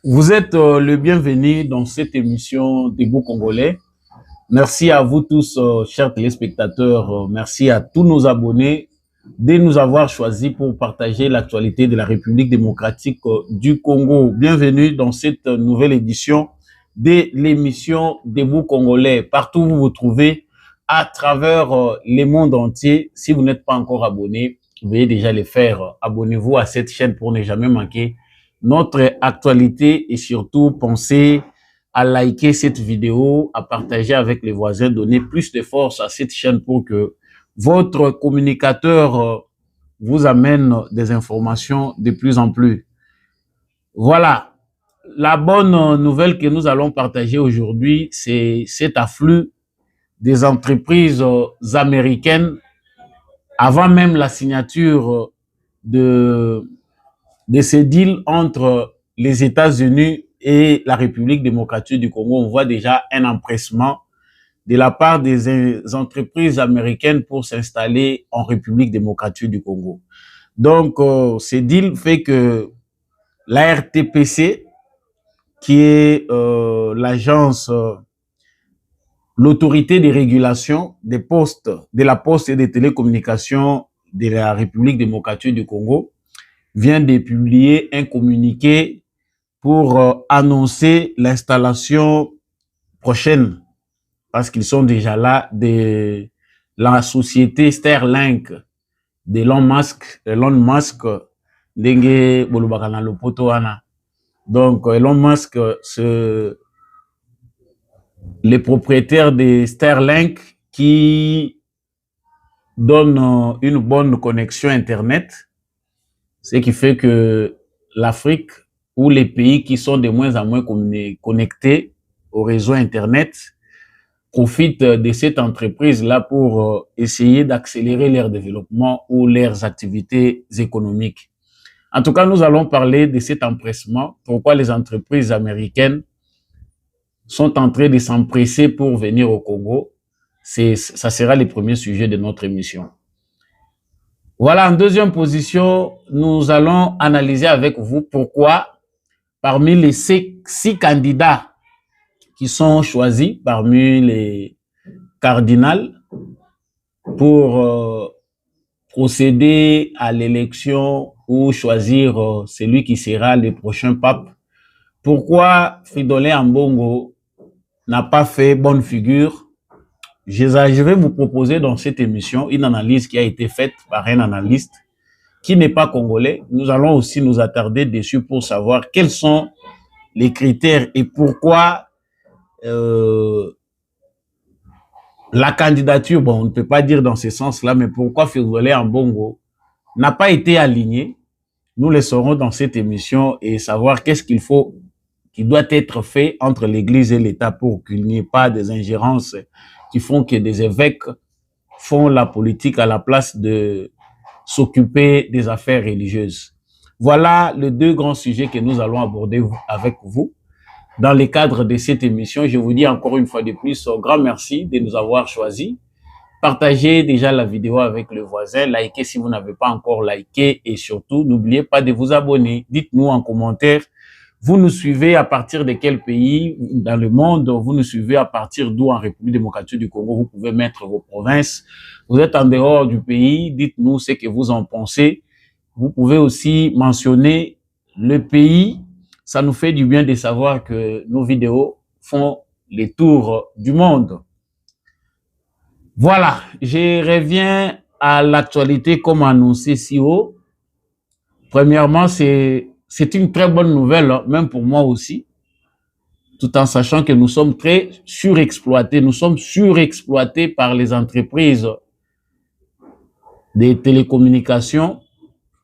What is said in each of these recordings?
Vous êtes le bienvenu dans cette émission des Beaux Congolais. Merci à vous tous, chers téléspectateurs. Merci à tous nos abonnés de nous avoir choisis pour partager l'actualité de la République démocratique du Congo. Bienvenue dans cette nouvelle édition de l'émission des Beaux Congolais. Partout où vous vous trouvez, à travers le monde entier. Si vous n'êtes pas encore abonné, veuillez déjà le faire. Abonnez-vous à cette chaîne pour ne jamais manquer notre actualité et surtout pensez à liker cette vidéo, à partager avec les voisins, donner plus de force à cette chaîne pour que votre communicateur vous amène des informations de plus en plus. Voilà. La bonne nouvelle que nous allons partager aujourd'hui, c'est cet afflux des entreprises américaines avant même la signature de ces deals entre les États-Unis et la République démocratique du Congo. On voit déjà un empressement de la part des entreprises américaines pour s'installer en République démocratique du Congo. Donc, ce deal fait que la RTPC, qui est l'agence, l'autorité de régulation des postes, de la poste et des télécommunications de la République démocratique du Congo, vient de publier un communiqué pour annoncer l'installation prochaine, parce qu'ils sont déjà là, de la société Starlink d'Elon Musk. Elon Musk, ndenge bolobaka na lopoto wana. Donc, Elon Musk, les propriétaires de Starlink qui donne une bonne connexion Internet, ce qui fait que l'Afrique ou les pays qui sont de moins en moins connectés au réseau Internet profitent de cette entreprise-là pour essayer d'accélérer leur développement ou leurs activités économiques. En tout cas, nous allons parler de cet empressement, pourquoi les entreprises américaines sont en train de s'empresser pour venir au Congo. Ça sera le premier sujet de notre émission. Voilà, en deuxième position, nous allons analyser avec vous pourquoi, parmi les six candidats qui sont choisis, parmi les cardinals, pour procéder à l'élection ou choisir celui qui sera le prochain pape, pourquoi Fridolin Ambongo n'a pas fait bonne figure. Je vais vous proposer dans cette émission une analyse qui a été faite par un analyste qui n'est pas congolais. Nous allons aussi nous attarder dessus pour savoir quels sont les critères et pourquoi la candidature, bon, on ne peut pas dire dans ce sens-là, mais pourquoi Fridolin Ambongo n'a pas été aligné. Nous le saurons dans cette émission et savoir qu'est-ce qu'il faut, qui doit être fait entre l'Église et l'État pour qu'il n'y ait pas des ingérences qui font que des évêques font la politique à la place de s'occuper des affaires religieuses. Voilà les deux grands sujets que nous allons aborder avec vous. Dans le cadre de cette émission, je vous dis encore une fois de plus, un grand merci de nous avoir choisis. Partagez déjà la vidéo avec le voisin, likez si vous n'avez pas encore liké et surtout, n'oubliez pas de vous abonner. Dites-nous en commentaire, vous nous suivez à partir de quel pays dans le monde, vous nous suivez à partir d'où en République démocratique du Congo, vous pouvez mettre vos provinces. Vous êtes en dehors du pays, dites-nous ce que vous en pensez. Vous pouvez aussi mentionner le pays. Ça nous fait du bien de savoir que nos vidéos font les tours du monde. Voilà, je reviens à l'actualité comme annoncé si haut. Premièrement, c'est une très bonne nouvelle, même pour moi aussi, tout en sachant que nous sommes très surexploités. Nous sommes surexploités par les entreprises des télécommunications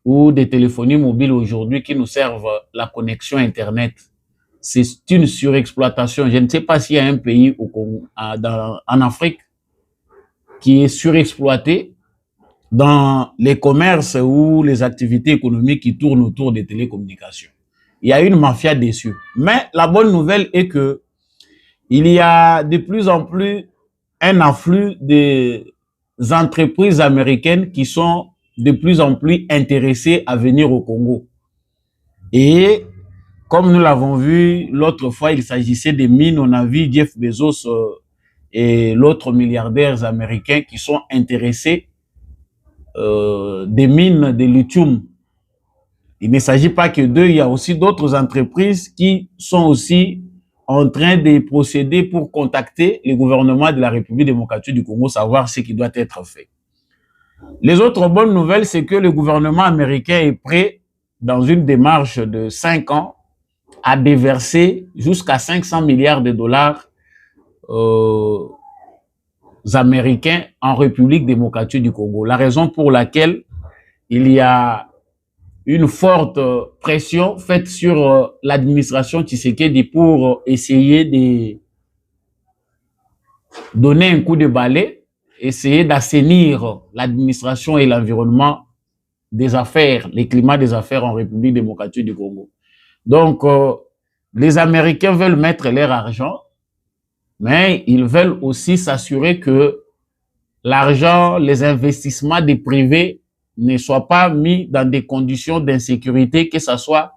ou des téléphonies mobiles aujourd'hui qui nous servent la connexion Internet. C'est une surexploitation. Je ne sais pas s'il y a un pays en Afrique qui est surexploité dans les commerces ou les activités économiques qui tournent autour des télécommunications. Il y a une mafia dessus. Mais la bonne nouvelle est que il y a de plus en plus un afflux des entreprises américaines qui sont de plus en plus intéressées à venir au Congo. Et Comme nous l'avons vu l'autre fois, il s'agissait des mines. On a vu Jeff Bezos et l'autre milliardaires américains qui sont intéressés des mines de lithium. Il ne s'agit pas que d'eux, il y a aussi d'autres entreprises qui sont aussi en train de procéder pour contacter le gouvernement de la République démocratique du Congo, savoir ce qui doit être fait. Les autres bonnes nouvelles, c'est que le gouvernement américain est prêt, dans une démarche de 5 ans, à déverser jusqu'à 500 milliards de dollars américains en République démocratique du Congo. La raison pour laquelle il y a une forte pression faite sur l'administration Tshisekedi pour essayer de donner un coup de balai, essayer d'assainir l'administration et l'environnement des affaires, les climats des affaires en République démocratique du Congo. Donc, les Américains veulent mettre leur argent, mais ils veulent aussi s'assurer que l'argent, les investissements des privés ne soient pas mis dans des conditions d'insécurité, que ce soit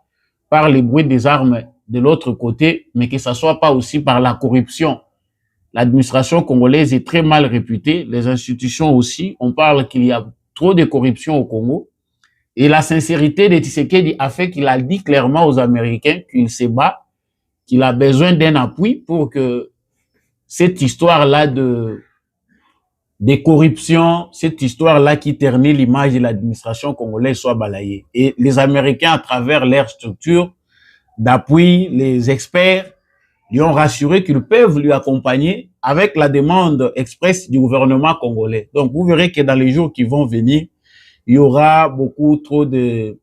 par les bruits des armes de l'autre côté, mais que ce soit pas aussi par la corruption. L'administration congolaise est très mal réputée, les institutions aussi. On parle qu'il y a trop de corruption au Congo. Et la sincérité de Tshisekedi a fait qu'il a dit clairement aux Américains qu'il se bat, qu'il a besoin d'un appui pour que cette histoire-là de corruption, cette histoire-là qui ternit l'image de l'administration congolaise soit balayée. Et les Américains, à travers leur structure d'appui, les experts, lui ont rassuré qu'ils peuvent lui accompagner avec la demande expresse du gouvernement congolais. Donc, vous verrez que dans les jours qui vont venir, il y aura beaucoup trop des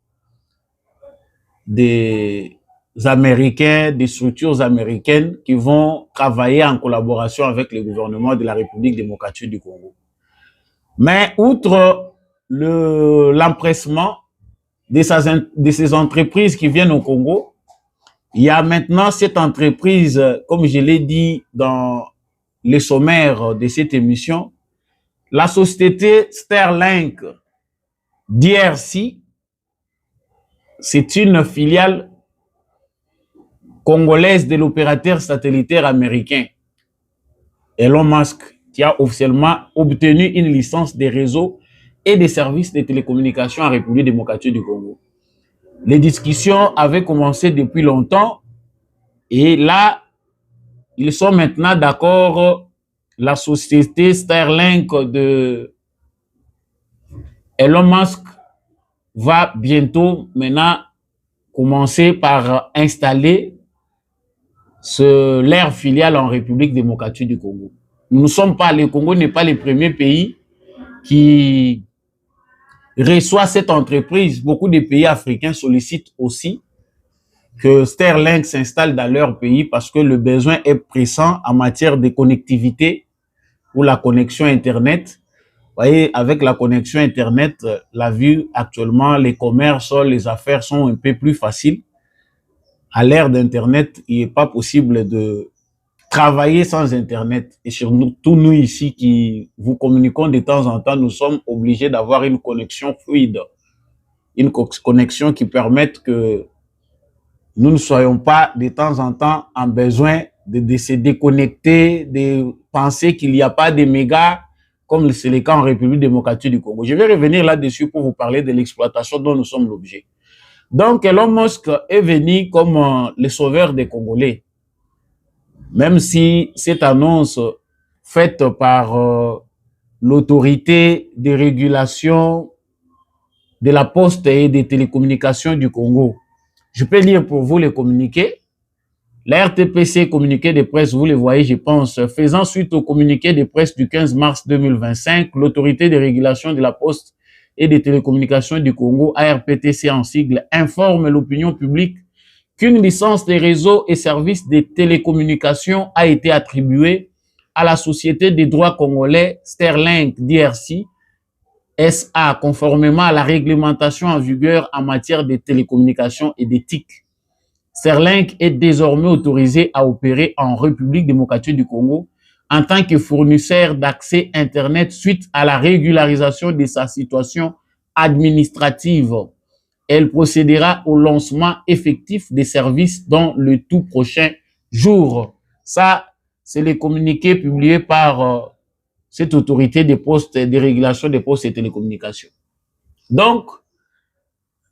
Américains, des structures américaines qui vont travailler en collaboration avec le gouvernement de la République démocratique du Congo. Mais outre l'empressement de ces entreprises qui viennent au Congo, il y a maintenant cette entreprise, comme je l'ai dit dans les sommaires de cette émission, la société Starlink DRC, c'est une filiale congolaise de l'opérateur satellitaire américain Elon Musk, qui a officiellement obtenu une licence des réseaux et des services de télécommunications en République démocratique du Congo. Les discussions avaient commencé depuis longtemps et là, ils sont maintenant d'accord. La société Starlink de Elon Musk va bientôt maintenant commencer par installer leur filiale en République démocratique du Congo. Nous ne sommes pas, le Congo n'est pas le premier pays qui reçoit cette entreprise. Beaucoup de pays africains sollicitent aussi que Starlink s'installe dans leur pays parce que le besoin est pressant en matière de connectivité ou la connexion Internet. Vous voyez, avec la connexion Internet, la vie actuellement, les commerces, les affaires sont un peu plus faciles. À l'ère d'Internet, il n'est pas possible de travailler sans Internet. Et surtout nous ici qui vous communiquons de temps en temps, nous sommes obligés d'avoir une connexion fluide. Une connexion qui permette que nous ne soyons pas de temps en temps en besoin de se déconnecter, de penser qu'il n'y a pas de mégas, comme c'est le cas en République démocratique du Congo. Je vais revenir là-dessus pour vous parler de l'exploitation dont nous sommes l'objet. Donc, Elon Musk est venu comme le sauveur des Congolais. Même si cette annonce faite par l'autorité de régulation de la poste et des télécommunications du Congo, je peux lire pour vous les communiqués. La RTPC, communiqué de presse, vous le voyez, je pense, faisant suite au communiqué de presse du 15 mars 2025, l'autorité de régulation de la poste et des télécommunications du Congo, ARPTC en sigle, informe l'opinion publique qu'une licence des réseaux et services de télécommunications a été attribuée à la société des droits congolais Starlink DRC SA, conformément à la réglementation en vigueur en matière de télécommunications et d'éthique. Starlink est désormais autorisé à opérer en République démocratique du Congo en tant que fournisseur d'accès Internet suite à la régularisation de sa situation administrative. Elle procédera au lancement effectif des services dans le tout prochain jour. Ça, c'est le communiqué publié par cette autorité des postes, des régulations des postes et télécommunications. Donc,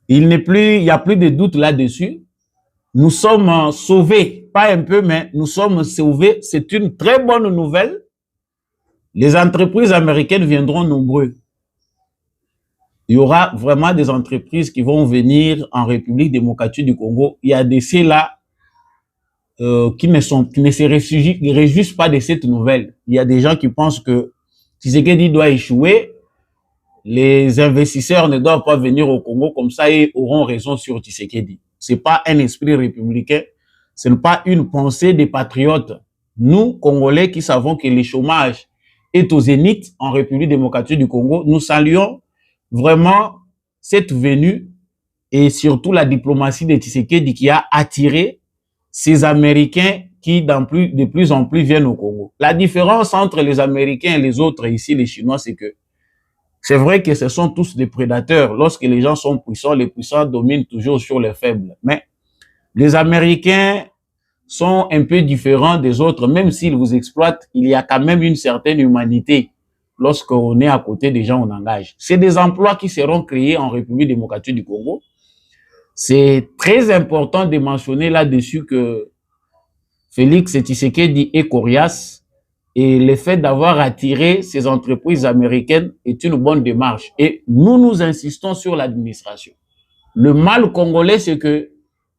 il n'y a plus de doute là-dessus. Nous sommes sauvés, pas un peu, mais nous sommes sauvés. C'est une très bonne nouvelle. Les entreprises américaines viendront nombreux. Il y aura vraiment des entreprises qui vont venir en République démocratique du Congo. Il y a des ceux-là qui ne se réjouissent pas de cette nouvelle. Il y a des gens qui pensent que Tshisekedi doit échouer. Les investisseurs ne doivent pas venir au Congo, comme ça ils auront raison sur Tshisekedi. C'est pas un esprit républicain, ce n'est pas une pensée des patriotes. Nous, Congolais, qui savons que le chômage est au zénith en République démocratique du Congo, nous saluons vraiment cette venue et surtout la diplomatie de Tshisekedi qui a attiré ces Américains qui de plus en plus viennent au Congo. La différence entre les Américains et les autres ici, les Chinois, c'est que c'est vrai que ce sont tous des prédateurs. Lorsque les gens sont puissants, les puissants dominent toujours sur les faibles. Mais les Américains sont un peu différents des autres, même s'ils vous exploitent, il y a quand même une certaine humanité. Lorsqu'on est à côté des gens, on engage. C'est des emplois qui seront créés en République démocratique du Congo. C'est très important de mentionner là-dessus que Félix Tshisekedi est coriace et le fait d'avoir attiré ces entreprises américaines est une bonne démarche. Et nous insistons sur l'administration. Le mal congolais, c'est que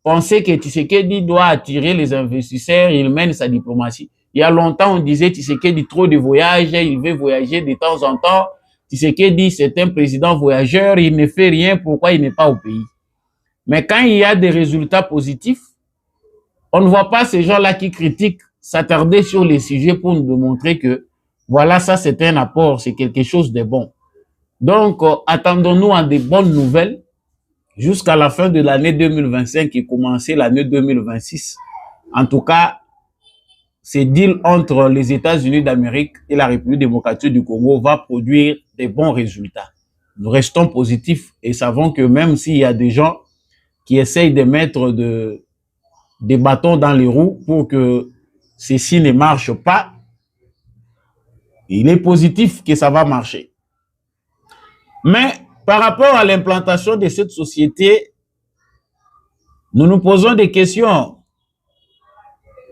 penser que Tshisekedi doit attirer les investisseurs, il mène sa diplomatie. Il y a longtemps, on disait Tshisekedi trop de voyages, il veut voyager de temps en temps. Tshisekedi, c'est un président voyageur, il ne fait rien, pourquoi il n'est pas au pays? Mais quand il y a des résultats positifs, on ne voit pas ces gens-là qui critiquent s'attarder sur les sujets pour nous montrer que voilà, ça c'est un apport, c'est quelque chose de bon. Donc, attendons-nous à des bonnes nouvelles jusqu'à la fin de l'année 2025 et commencer l'année 2026. En tout cas, ces deals entre les États-Unis d'Amérique et la République démocratique du Congo va produire des bons résultats. Nous restons positifs et savons que même s'il y a des gens qui essayent de mettre des bâtons dans les roues pour que ceci ne marche pas, il est positif que ça va marcher. Mais par rapport à l'implantation de cette société, nous nous posons des questions.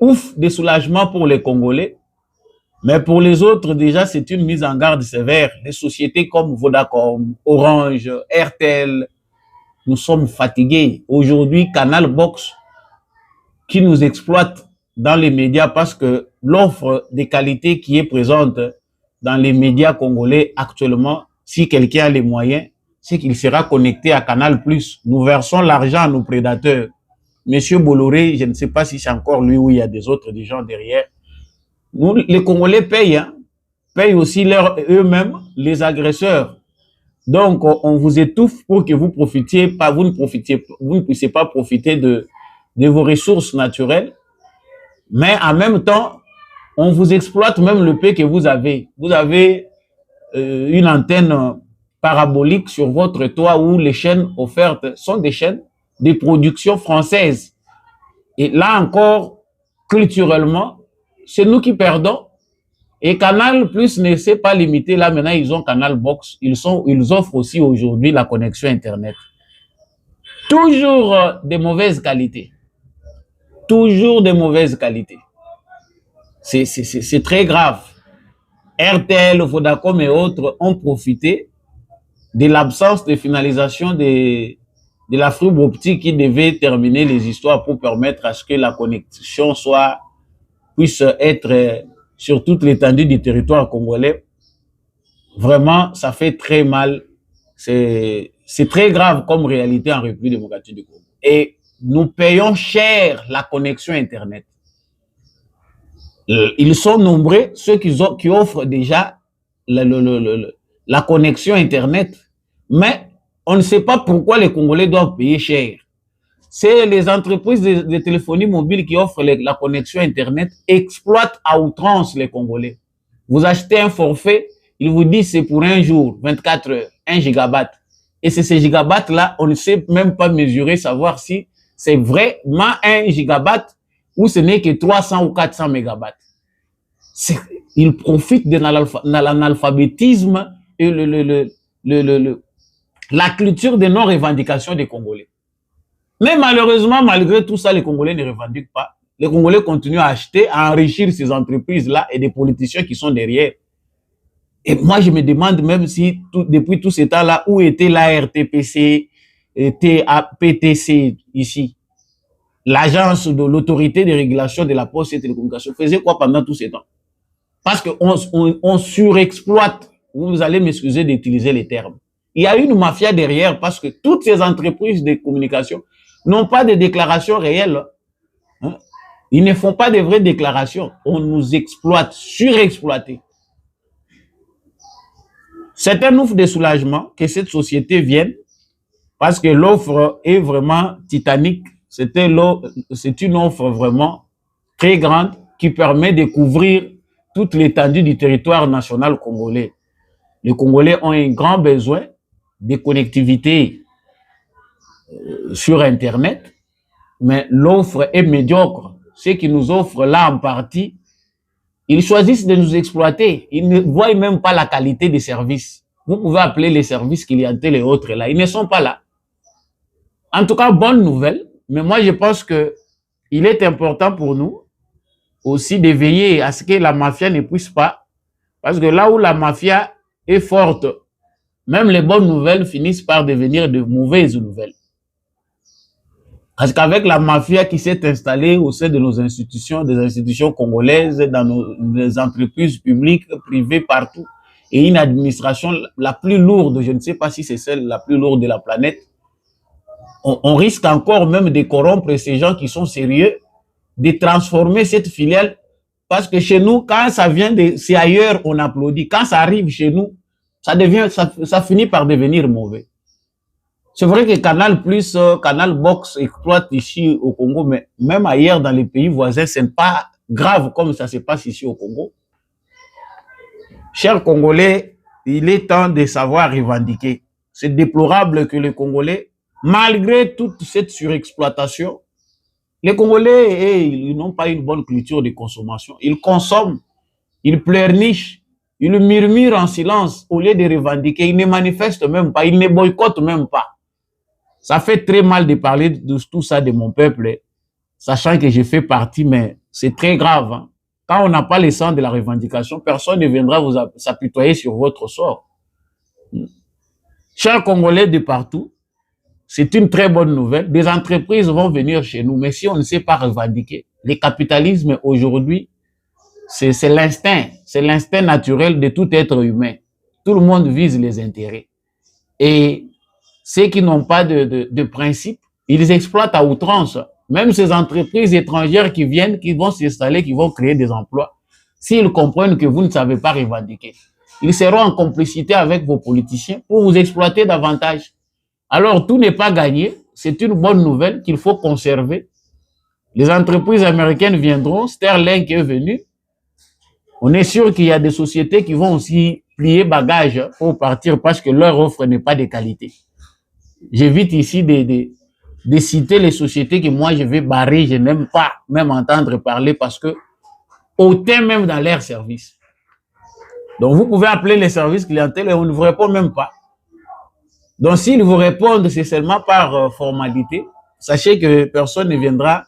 Ouf, des soulagements pour les Congolais, mais pour les autres, déjà, c'est une mise en garde sévère. Les sociétés comme Vodacom, Orange, RTL, nous sommes fatigués. Aujourd'hui, Canal Box, qui nous exploite dans les médias parce que l'offre de qualité qui est présente dans les médias congolais actuellement, si quelqu'un a les moyens, c'est qu'il sera connecté à Canal+. Nous versons l'argent à nos prédateurs. Monsieur Bolloré, je ne sais pas si c'est encore lui ou il y a des autres des gens derrière. Nous, les Congolais payent, payent aussi eux-mêmes les agresseurs. Donc, on vous étouffe pour que vous profitiez pas, vous ne puissiez pas profiter de vos ressources naturelles. Mais en même temps, on vous exploite même le peu que vous avez. Vous avez une antenne parabolique sur votre toit où les chaînes offertes sont des chaînes de production française. Et là encore, culturellement, c'est nous qui perdons. Et Canal Plus ne s'est pas limité. Là, maintenant, ils ont Canal Box. Ils offrent aussi aujourd'hui la connexion Internet. Toujours de mauvaise qualité. Toujours de mauvaise qualité. C'est très grave. RTL, Vodacom et autres ont profité de l'absence de finalisation de la fibre optique qui devait terminer les histoires pour permettre à ce que la connexion puisse être sur toute l'étendue du territoire congolais. Vraiment, ça fait très mal. C'est très grave comme réalité en République démocratique du Congo. Et nous payons cher la connexion Internet. Ils sont nombreux, ceux qui offrent déjà la connexion Internet. Mais on ne sait pas pourquoi les Congolais doivent payer cher. C'est les entreprises de téléphonie mobile qui offrent la connexion Internet, exploitent à outrance les Congolais. Vous achetez un forfait, ils vous disent c'est pour un jour, 24 heures, 1 gigabyte. Et c'est ces gigabats-là, on ne sait même pas mesurer, savoir si c'est vraiment 1 gigabatt ou ce n'est que 300 ou 400 mégabats. Ils profitent de l'analphabétisme et la culture de non-revendication des Congolais. Mais malheureusement, malgré tout ça, les Congolais ne revendiquent pas. Les Congolais continuent à acheter, à enrichir ces entreprises-là et des politiciens qui sont derrière. Et moi, je me demande même si, depuis tout ce temps-là, où était l'ARTPC, PTC ici, l'agence de l'autorité de régulation de la poste et des télécommunications, faisait quoi pendant tout ce temps? Parce qu'on surexploite, vous allez m'excuser d'utiliser les termes. Il y a une mafia derrière parce que toutes ces entreprises de communication n'ont pas de déclaration réelle. Hein? Ils ne font pas de vraies déclarations. On nous exploite, surexploité. C'est un ouf de soulagement que cette société vienne parce que l'offre est vraiment titanique. C'est une offre vraiment très grande qui permet de couvrir toute l'étendue du territoire national congolais. Les Congolais ont un grand besoin de connectivité sur Internet, mais l'offre est médiocre. Ceux qui nous offrent là en partie, ils choisissent de nous exploiter. Ils ne voient même pas la qualité des services. Vous pouvez appeler les services clientèle et autres là. Ils ne sont pas là. En tout cas, bonne nouvelle. Mais moi, je pense que il est important pour nous aussi de veiller à ce que la mafia ne puisse pas. Parce que là où la mafia est forte, même les bonnes nouvelles finissent par devenir de mauvaises nouvelles. Parce qu'avec la mafia qui s'est installée au sein de nos institutions, des institutions congolaises, dans nos entreprises publiques, privées, partout, et une administration la plus lourde, je ne sais pas si c'est celle la plus lourde de la planète, on risque encore même de corrompre ces gens qui sont sérieux, de transformer cette filiale, parce que chez nous, quand ça vient c'est ailleurs, on applaudit. Quand ça arrive chez nous, ça finit par devenir mauvais. C'est vrai que Canal Plus, Canal Box exploite ici au Congo, mais même ailleurs dans les pays voisins, ce n'est pas grave comme ça se passe ici au Congo. Chers Congolais, il est temps de savoir revendiquer. C'est déplorable que les Congolais, malgré toute cette surexploitation, les Congolais, ils n'ont pas une bonne culture de consommation. Ils consomment, ils pleurnichent, ils murmurent en silence au lieu de revendiquer. Ils ne manifestent même pas, ils ne boycottent même pas. Ça fait très mal de parler de tout ça de mon peuple, sachant que je fais partie, mais c'est très grave. Hein. Quand on n'a pas le sens de la revendication, personne ne viendra vous s'apitoyer sur votre sort. Chers Congolais de partout, c'est une très bonne nouvelle. Des entreprises vont venir chez nous, mais si on ne sait pas revendiquer, le capitalisme aujourd'hui, c'est l'instinct naturel de tout être humain. Tout le monde vise les intérêts. Et ceux qui n'ont pas de principe, ils exploitent à outrance. Même ces entreprises étrangères qui viennent, qui vont s'installer, qui vont créer des emplois, s'ils comprennent que vous ne savez pas revendiquer, ils seront en complicité avec vos politiciens pour vous exploiter davantage. Alors, tout n'est pas gagné. C'est une bonne nouvelle qu'il faut conserver. Les entreprises américaines viendront. Sterling est venu. On est sûr qu'il y a des sociétés qui vont aussi plier bagage pour partir parce que leur offre n'est pas de qualité. J'évite ici de citer les sociétés que moi je vais barrer. Je n'aime pas même entendre parler parce que autant même dans leur service. Donc, vous pouvez appeler les services clientèle et on ne vous répond même pas. Donc, s'ils vous répondent, c'est seulement par formalité. Sachez que personne ne viendra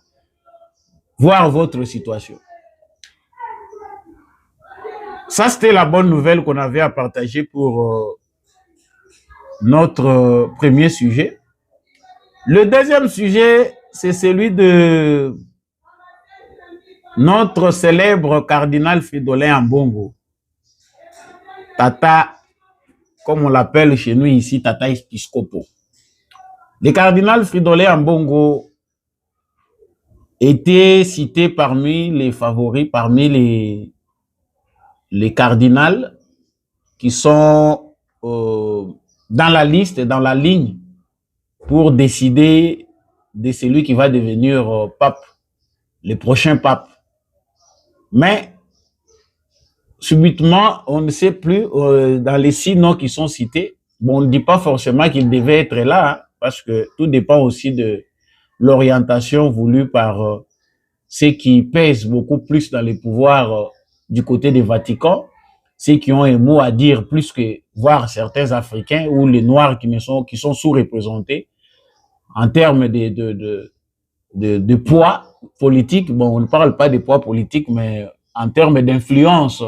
voir votre situation. Ça, c'était la bonne nouvelle qu'on avait à partager pour notre premier sujet. Le deuxième sujet, c'est celui de notre célèbre cardinal Fridolin Ambongo. Tata, comme on l'appelle chez nous ici, Tata Episcopo. Le cardinal Fridolin Ambongo était cité parmi les favoris, parmi les cardinals qui sont dans la liste, dans la ligne pour décider de celui qui va devenir pape, le prochain pape. Mais subitement, on ne sait plus, dans les 6 noms qui sont cités, bon, on ne dit pas forcément qu'il devait être là, hein, parce que tout dépend aussi de l'orientation voulue par ceux qui pèsent beaucoup plus dans les pouvoirs du côté du Vatican, ceux qui ont un mot à dire plus que voir certains Africains ou les Noirs qui sont sous-représentés en termes de poids politique. Bon, on ne parle pas de poids politique, mais en termes d'influence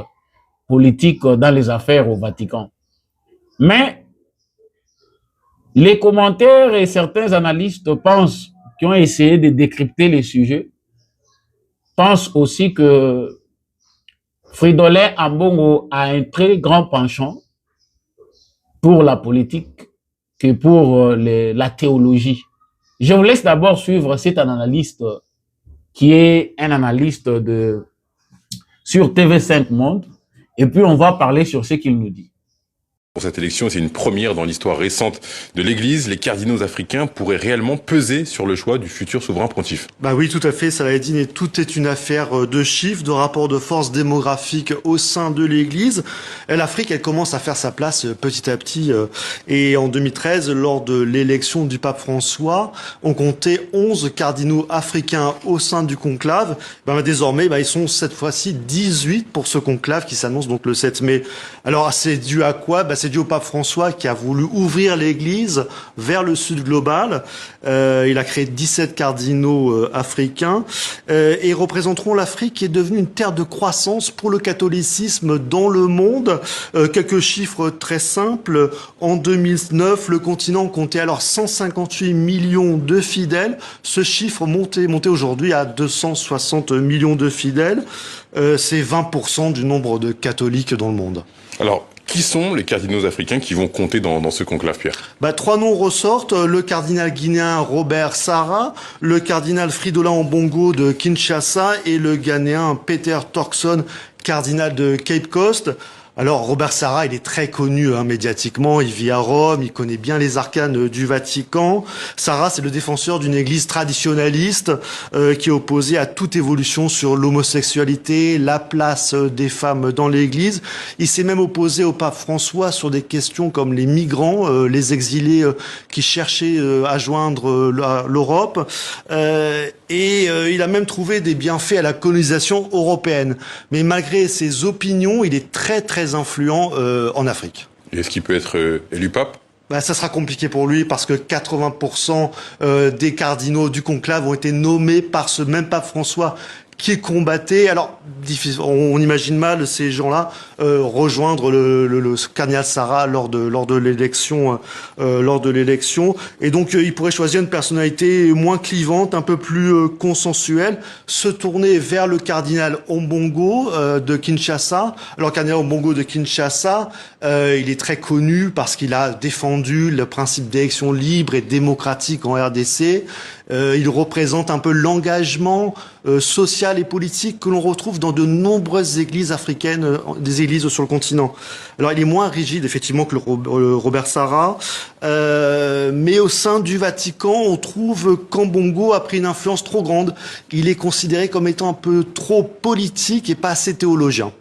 politique dans les affaires au Vatican. Mais les commentaires et certains analystes pensent, qui ont essayé de décrypter les sujets, pensent aussi que Fridolin Ambongo a un très grand penchant pour la politique que pour la théologie. Je vous laisse d'abord suivre cet analyste qui est un analyste sur TV5 Monde, et puis on va parler sur ce qu'il nous dit. Pour cette élection, c'est une première dans l'histoire récente de l'Église. Les cardinaux africains pourraient réellement peser sur le choix du futur souverain pontife. Bah oui, tout à fait, Saladin, et tout est une affaire de chiffres, de rapports de force démographiques au sein de l'Église. L'Afrique, elle commence à faire sa place petit à petit. Et en 2013, lors de l'élection du pape François, on comptait 11 cardinaux africains au sein du conclave. Désormais, ils sont cette fois-ci 18 pour ce conclave qui s'annonce donc le 7 mai. Alors, c'est dû à quoi? C'est dû au pape François qui a voulu ouvrir l'Église vers le sud global. Il a créé 17 cardinaux africains et représenteront l'Afrique qui est devenue une terre de croissance pour le catholicisme dans le monde. Quelques chiffres très simples. En 2009, le continent comptait alors 158 millions de fidèles. Ce chiffre monté aujourd'hui à 260 millions de fidèles. C'est 20% du nombre de catholiques dans le monde. Alors, qui sont les cardinaux africains qui vont compter dans ce conclave, Pierre? 3 noms ressortent, le cardinal guinéen Robert Sarah, le cardinal Fridolin Ambongo de Kinshasa et le Ghanéen Peter Turkson, cardinal de Cape Coast. Alors Robert Sarah, il est très connu médiatiquement, il vit à Rome, il connaît bien les arcanes du Vatican. Sarah, c'est le défenseur d'une église traditionnaliste qui est opposée à toute évolution sur l'homosexualité, la place des femmes dans l'église. Il s'est même opposé au pape François sur des questions comme les migrants, les exilés qui cherchaient à joindre l'Europe. Il a même trouvé des bienfaits à la colonisation européenne. Mais malgré ses opinions, il est très influent en Afrique. Est-ce qu'il peut être élu pape? Ça sera compliqué pour lui parce que 80% des cardinaux du conclave ont été nommés par ce même pape François qui combattait. Alors, on imagine mal ces gens-là rejoindre le cardinal Sarah lors de l'élection, Et donc, il pourrait choisir une personnalité moins clivante, un peu plus consensuelle, se tourner vers le cardinal Ambongo de Kinshasa. Alors, le cardinal Ambongo de Kinshasa, il est très connu parce qu'il a défendu le principe d'élection libre et démocratique en RDC. Il représente un peu l'engagement social et politique que l'on retrouve dans de nombreuses églises africaines, des églises sur le continent. Alors il est moins rigide effectivement que le Robert Sarah, mais au sein du Vatican, on trouve qu'Ambongo a pris une influence trop grande. Il est considéré comme étant un peu trop politique et pas assez théologien.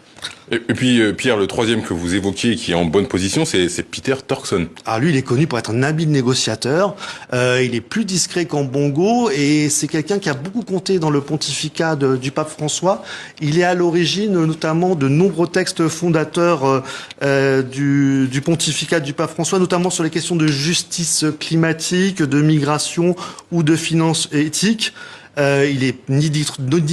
Et puis, Pierre, le troisième que vous évoquiez, qui est en bonne position, c'est Peter Turkson. Ah, lui, il est connu pour être un habile négociateur. Il est plus discret qu'Ambongo et c'est quelqu'un qui a beaucoup compté dans le pontificat du pape François. Il est à l'origine, notamment, de nombreux textes fondateurs du pontificat du pape François, notamment sur les questions de justice climatique, de migration ou de finances éthiques. Il est ni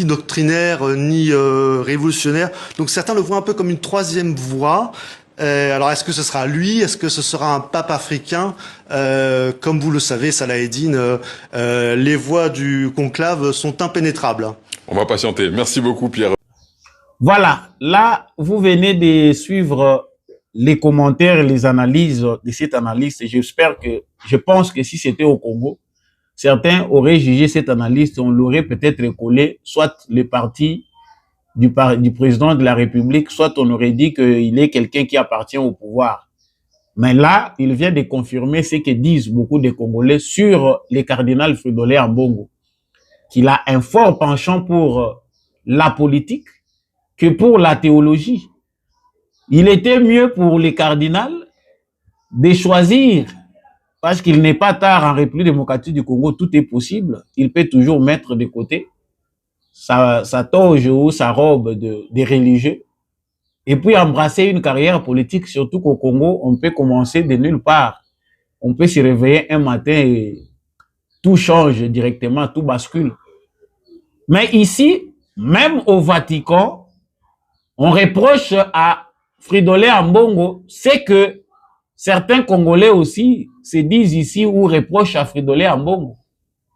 doctrinaire, ni révolutionnaire. Donc certains le voient un peu comme une troisième voie. Alors est-ce que ce sera lui? Est-ce que ce sera un pape africain? Comme vous le savez, Salah-Eddine, les voies du conclave sont impénétrables. On va patienter. Merci beaucoup, Pierre. Voilà, là, vous venez de suivre les commentaires et les analyses de cette analyste. Je pense que si c'était au Congo, certains auraient jugé cette analyse, on l'aurait peut-être collé, soit le parti du président de la République, soit on aurait dit qu'il est quelqu'un qui appartient au pouvoir. Mais là, il vient de confirmer ce que disent beaucoup de Congolais sur le cardinal Fridolin Ambongo, qu'il a un fort penchant pour la politique que pour la théologie. Il était mieux pour les cardinals de choisir, parce qu'il n'est pas tard en République démocratique du Congo, tout est possible. Il peut toujours mettre de côté sa toge ou sa robe de religieux et puis embrasser une carrière politique, surtout qu'au Congo, on peut commencer de nulle part. On peut se réveiller un matin et tout change directement, tout bascule. Mais ici, même au Vatican, on reproche à Fridolin Ambongo, c'est que certains Congolais aussi se disent ici ou reprochent à Fridolin Ambongo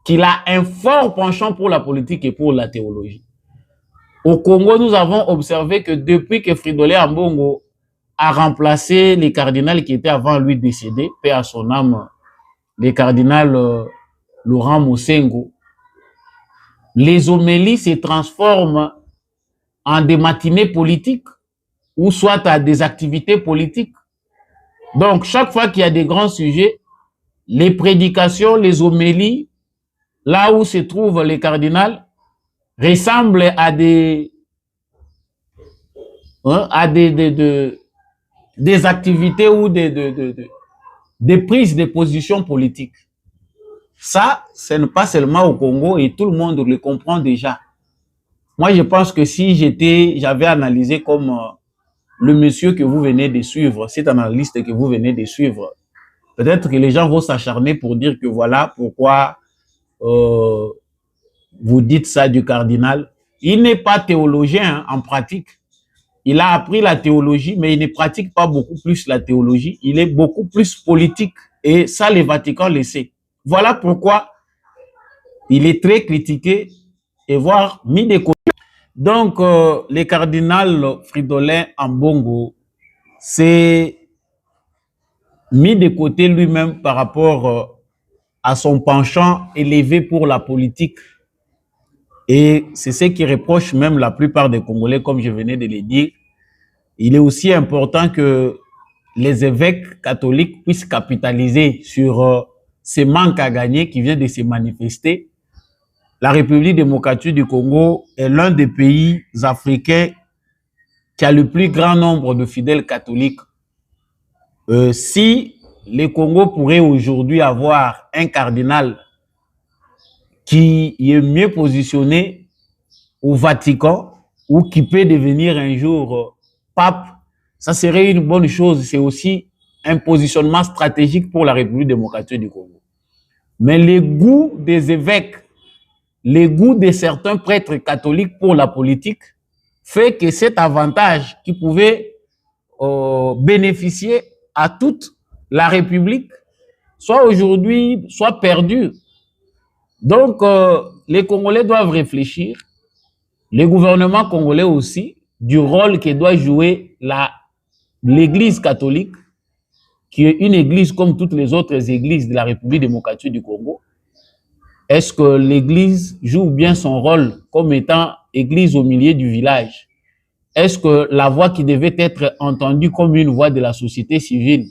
qu'il a un fort penchant pour la politique et pour la théologie. Au Congo, nous avons observé que depuis que Fridolin Ambongo a remplacé les cardinals qui étaient avant lui décédés, paix à son âme, les cardinals Laurent Moussengo, les homélies se transforment en des matinées politiques ou soit à des activités politiques. Donc, chaque fois qu'il y a des grands sujets, les prédications, les homélies, là où se trouvent les cardinals, ressemblent à des activités ou des prises de position politiques. Ça, ce n'est pas seulement au Congo et tout le monde le comprend déjà. Moi, je pense que si j'avais analysé comme le monsieur que vous venez de suivre, cet analyste que vous venez de suivre, peut-être que les gens vont s'acharner pour dire que voilà pourquoi vous dites ça du cardinal. Il n'est pas théologien en pratique. Il a appris la théologie, mais il ne pratique pas beaucoup plus la théologie. Il est beaucoup plus politique. Et ça, les Vatican le sait. Voilà pourquoi il est très critiqué et voire mis de côté. Donc, le cardinal Fridolin Ambongo s'est mis de côté lui-même par rapport à son penchant élevé pour la politique. Et c'est ce qui reproche même la plupart des Congolais, comme je venais de le dire. Il est aussi important que les évêques catholiques puissent capitaliser sur ces manques à gagner qui viennent de se manifester. La République démocratique du Congo est l'un des pays africains qui a le plus grand nombre de fidèles catholiques. Si le Congo pourrait aujourd'hui avoir un cardinal qui est mieux positionné au Vatican ou qui peut devenir un jour pape, ça serait une bonne chose. C'est aussi un positionnement stratégique pour la République démocratique du Congo. Mais les goûts des évêques, les goûts de certains prêtres catholiques pour la politique fait que cet avantage qui pouvait bénéficier à toute la République soit aujourd'hui, soit perdu. Donc, les Congolais doivent réfléchir, les gouvernements congolais aussi, du rôle que doit jouer l'Église catholique, qui est une église comme toutes les autres églises de la République démocratique du Congo. Est-ce que l'Église joue bien son rôle comme étant église au milieu du village? Est-ce que la voix qui devait être entendue comme une voix de la société civile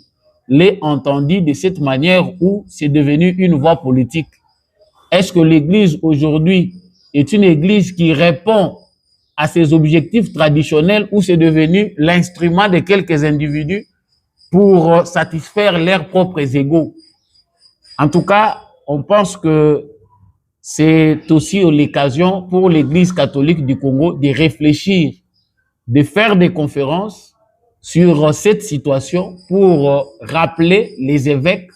l'est entendue de cette manière où c'est devenu une voix politique? Est-ce que l'Église aujourd'hui est une Église qui répond à ses objectifs traditionnels ou c'est devenu l'instrument de quelques individus pour satisfaire leurs propres égos? En tout cas, on pense que c'est aussi l'occasion pour l'Église catholique du Congo de réfléchir, de faire des conférences sur cette situation pour rappeler les évêques,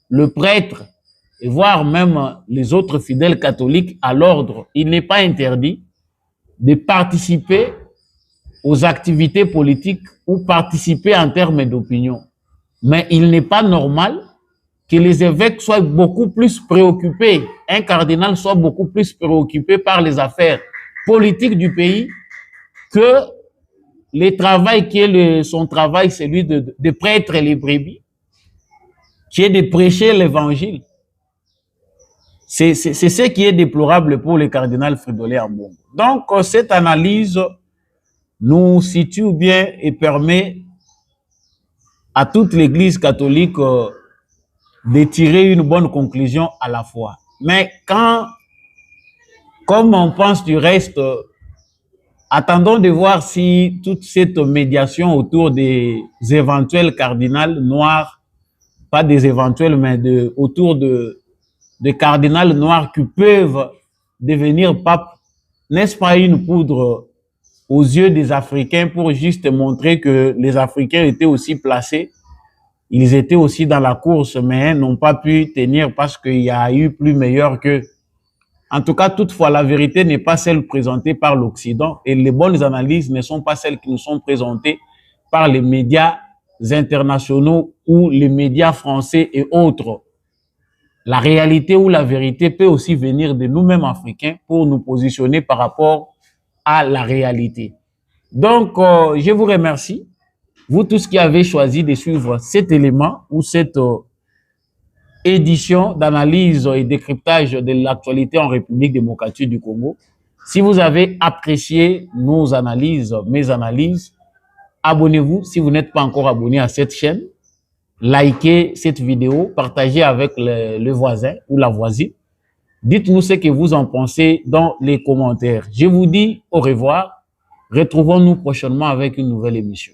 le prêtre, et voire même les autres fidèles catholiques à l'ordre. Il n'est pas interdit de participer aux activités politiques ou participer en termes d'opinion. Mais il n'est pas normal que les évêques soient beaucoup plus préoccupés, un cardinal soit beaucoup plus préoccupé par les affaires politiques du pays que le travail qui est son travail, celui de prêtre les brebis, qui est de prêcher l'évangile. C'est ce qui est déplorable pour le cardinal Fridolin Ambongo. Donc, cette analyse nous situe bien et permet à toute l'Église catholique de tirer une bonne conclusion à la fois. Mais comme on pense du reste, attendons de voir si toute cette médiation autour des éventuels cardinals noirs pas des éventuels, mais autour de cardinals noirs qui peuvent devenir papes, n'est-ce pas une poudre aux yeux des Africains pour juste montrer que les Africains étaient aussi placés, ils étaient aussi dans la course, mais n'ont pas pu tenir parce qu'il y a eu plus meilleur qu'eux. En tout cas, toutefois, la vérité n'est pas celle présentée par l'Occident et les bonnes analyses ne sont pas celles qui nous sont présentées par les médias internationaux ou les médias français et autres. La réalité ou la vérité peut aussi venir de nous-mêmes Africains pour nous positionner par rapport à la réalité. Donc, je vous remercie, vous tous qui avez choisi de suivre cet élément ou cette édition d'analyse et décryptage de l'actualité en République démocratique du Congo. Si vous avez apprécié nos analyses, mes analyses, abonnez-vous si vous n'êtes pas encore abonné à cette chaîne. Likez cette vidéo, partagez avec le voisin ou la voisine. Dites-nous ce que vous en pensez dans les commentaires. Je vous dis au revoir. Retrouvons-nous prochainement avec une nouvelle émission.